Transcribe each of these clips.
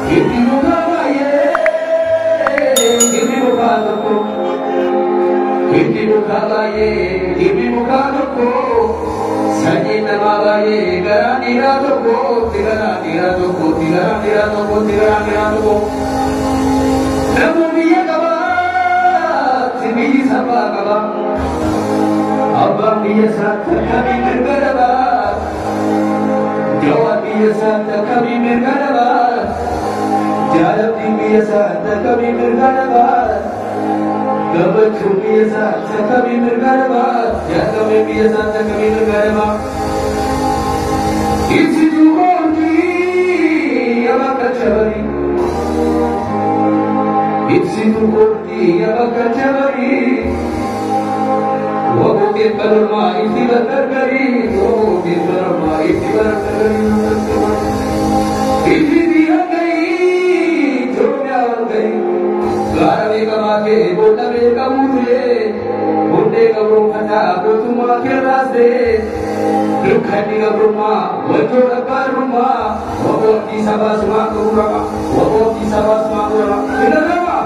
Ibi mukaba ye, ibi mukaba ko. Ibi mukaba ye, ibi mukaba ko. Sajina maba ye, garani rato ko, tirani rato ko, tirani rato ko, tirani rato ko. Namu biya kaba, tibi saba kaba. Abba biya sat kami berkaba. Jawab biya sat kami berkaba. Jalab biya sat kami berkaba. Gabat biya sat kami berkaba. Ya kami biya sat kami berkaba. Isi jugordi abaka chabari. Isi jugordi abaka chabari. Wobo ke balma isi batar kari. Wobo ke balma isi batar kari. Isi diya gayi, jo pyar gayi. Garave kama ke bota be kabule. Bote kabro khata ko tum ke raste. Lukhani kabruma, wajo kabruma. Wobo ki sabas ma kurama. Wobo ki sabas ma kurama. Ina nama.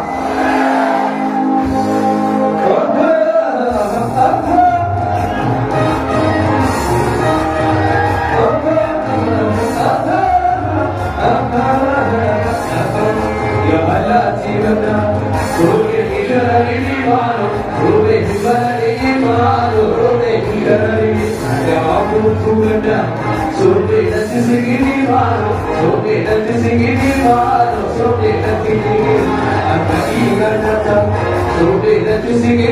Singing